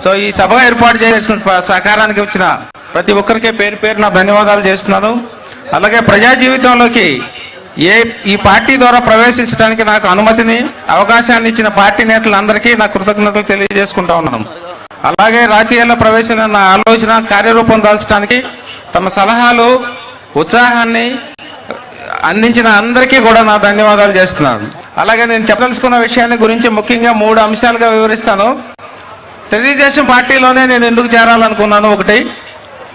So ఈ సభ ఏర్పాటు చేసిన సహకారానికి వచ్చిన ప్రతి ఒక్కరికి పేరు పేరున ధన్యవాదాలు చేస్తున్నాను. అలాగే ప్రజా జీవితంలోకి ఈ పార్టీ ద్వారా ప్రవేశించడానికి నాకు అనుమతిని అవకాశాన్ని ఇచ్చిన పార్టీ నేతలందరికీ నా కృతజ్ఞతలు తెలియజేసుకుంటా ఉన్నాను. అలాగే రాజకీయాల్లో ప్రవేశించిన నా ఆలోచన కార్యరూపం దాల్చడానికి తమ సలహాలు ఉత్సాహాన్ని అందించిన అందరికీ కూడా నా ధన్యవాదాలు చేస్తున్నాను. అలాగే నేను చెప్పదలుచుకున్న విషయాన్ని గురించి ముఖ్యంగా 3 అంశాలుగా వివరిస్తాను. తెలుగుదేశం పార్టీలోనే నేను ఎందుకు చేరాలనుకున్నాను, 1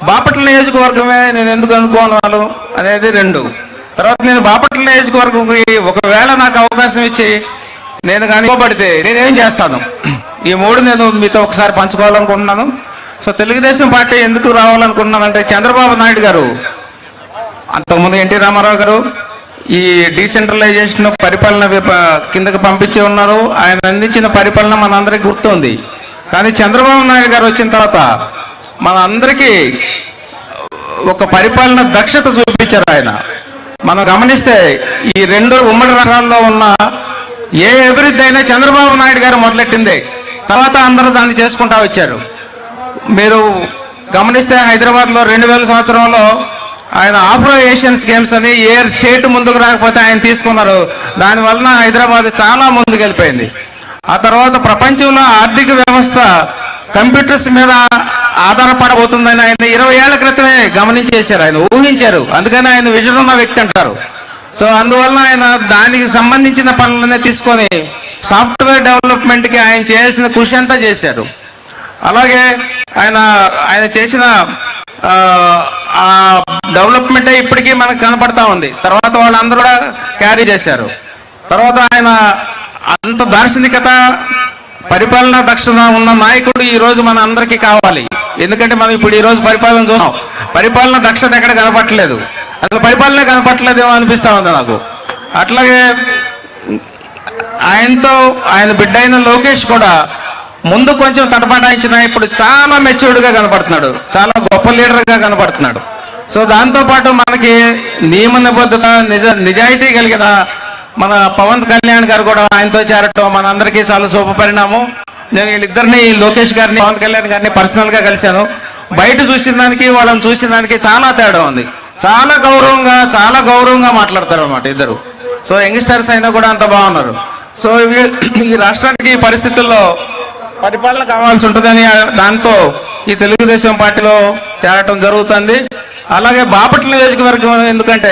బాపట్ల నియోజకవర్గమే నేను ఎందుకు అనుకోనాను అనేది 2. తర్వాత నేను బాపట్ల నియోజకవర్గంకి ఒకవేళ నాకు అవకాశం ఇచ్చి నేను కానీ ఇవ్వబడితే నేనేం చేస్తాను, ఈ 3 నేను మీతో ఒకసారి పంచుకోవాలనుకుంటున్నాను. సో తెలుగుదేశం పార్టీ ఎందుకు రావాలనుకుంటున్నానంటే చంద్రబాబు నాయుడు గారు అంతకుముందు ఎన్టీ రామారావు గారు ఈ డీసెంట్రలైజేషన్ పరిపాలన కిందకి పంపించి ఉన్నారు. ఆయన అందించిన పరిపాలన మనందరికీ గుర్తుంది. కానీ చంద్రబాబు నాయుడు గారు వచ్చిన తర్వాత మనందరికీ ఒక పరిపాలన దక్షత చూపించారు ఆయన. మనం గమనిస్తే ఈ 2 ఉమ్మడి రాష్ట్రాల్లో ఉన్న ఏ అభివృద్ధి అయినా చంద్రబాబు నాయుడు గారు మొదలెట్టిందే, తర్వాత అందరూ దాన్ని చేసుకుంటా వచ్చారు. మీరు గమనిస్తే హైదరాబాద్లో 2000 సంవత్సరంలో ఆయన ఆఫ్రో ఏషియన్స్ గేమ్స్ అని ఏ స్టేట్ ముందుకు రాకపోతే ఆయన తీసుకున్నారు. దానివలన హైదరాబాద్ చాలా ముందుకు వెళ్ళిపోయింది. ఆ తర్వాత ప్రపంచంలో ఆర్థిక వ్యవస్థ కంప్యూటర్స్ మీద ఆధారపడబోతుందని ఆయన 20 ఏళ్ల క్రితమే గమనించేశారు, ఆయన ఊహించారు. అందుకని ఆయన విజన్ ఉన్న వ్యక్తి అంటారు. సో అందువలన ఆయన దానికి సంబంధించిన పనులనే తీసుకొని సాఫ్ట్వేర్ డెవలప్మెంట్కి ఆయన చేయాల్సిన కృషి అంతా చేశారు. అలాగే ఆయన చేసిన ఆ డెవలప్మెంటే ఇప్పటికీ మనకు కనపడతా ఉంది. తర్వాత వాళ్ళందరూ కూడా క్యారీ చేశారు. తర్వాత ఆయన అంత దార్శనికత పరిపాలనా దక్షత ఉన్న నాయకుడు ఈ రోజు మన అందరికీ కావాలి. ఎందుకంటే మనం ఇప్పుడు ఈ రోజు పరిపాలన చూస్తాం, పరిపాలన దక్షత ఎక్కడ కనపట్టలేదు, అసలు పరిపాలనే కనపట్టలేదేమో అనిపిస్తా ఉంది నాకు. అట్లాగే ఆయన బిడ్డ అయిన లోకేష్ కూడా ముందు కొంచెం తటపటాయించిన ఇప్పుడు చాలా మెచ్యూర్డ్గా కనపడుతున్నాడు, చాలా గొప్ప లీడర్గా కనపడుతున్నాడు. సో దాంతోపాటు మనకి నియమ నిబద్ధత నిజాయితీ కలిగిన మన పవన్ కళ్యాణ్ గారు కూడా ఆయనతో చేరటం మనందరికీ చాలా శుభ పరిణామం. నేను వీళ్ళిద్దరిని, లోకేష్ గారిని పవన్ కళ్యాణ్ గారిని పర్సనల్గా కలిశాను. బయట చూసిన దానికి వాళ్ళని చూసిన దానికి చాలా తేడా ఉంది. చాలా గౌరవంగా మాట్లాడతారు అన్నమాట ఇద్దరు. సో యంగ్స్టర్స్ అయినా కూడా అంత బాగున్నారు. సో ఈ రాష్ట్రానికి ఈ పరిస్థితుల్లో పరిపాలన కావాల్సి ఉంటుందని దాంతో ఈ తెలుగుదేశం పార్టీలో చేరటం జరుగుతుంది. అలాగే బాపట్ల నియోజకవర్గం, ఎందుకంటే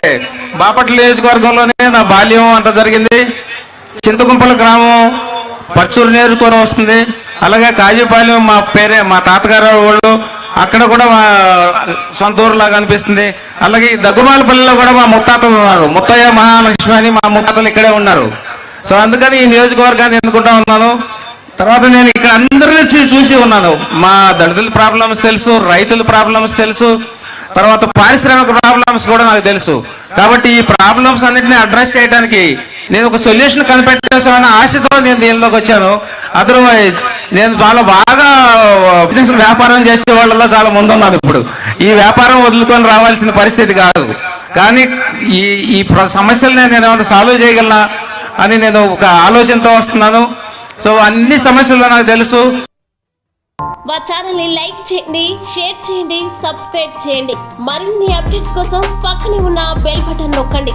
బాపట్ల నియోజకవర్గంలోనే నా బాల్యం అంత జరిగింది. చింతగుంపల గ్రామం పర్చూరు నియోజకవర్గం వస్తుంది. అలాగే కాజీపాలెం మా తాతగారు వాళ్ళు, అక్కడ కూడా మా సొంత ఊరులాగా అనిపిస్తుంది. అలాగే దగ్గుమాలపల్లిలో కూడా మా ముత్తాతలు ఉన్నారు, ముత్తయ్య మహాలక్ష్మి అని మా ముత్తాతలు ఇక్కడే ఉన్నారు. సో అందుకని ఈ నియోజకవర్గాన్ని ఎన్నుకుంటా ఉన్నాను. తర్వాత నేను ఇక్కడ అందరినీ చూసి ఉన్నాను. మా దళితుల ప్రాబ్లమ్స్ తెలుసు, రైతుల ప్రాబ్లమ్స్ తెలుసు, తర్వాత పారిశ్రామిక ప్రాబ్లమ్స్ కూడా నాకు తెలుసు. కాబట్టి ఈ ప్రాబ్లమ్స్ అన్నింటినీ అడ్రస్ చేయడానికి నేను ఒక సొల్యూషన్ కనిపెట్టేసామన్న ఆశతో నేను దీనిలోకి వచ్చాను. అదర్వైజ్ నేను చాలా బాగా బిజినెస్ వ్యాపారం చేసే వాళ్ళలో చాలా ముందున్నాను. ఇప్పుడు ఈ వ్యాపారం వదులుకొని రావాల్సిన పరిస్థితి కాదు. కానీ ఈ సమస్యలను నేను ఏమైనా సాల్వ్ చేయగలనా అని నేను ఒక ఆలోచనతో వస్తున్నాను. సో అన్ని సమస్యలు నాకు తెలుసు. మా ఛానల్ని లైక్ చేయండి, షేర్ చేయండి, సబ్స్క్రైబ్ చేయండి. మరిన్ని అప్డేట్స్ కోసం పక్కనే ఉన్న బెల్ బటన్ నొక్కండి.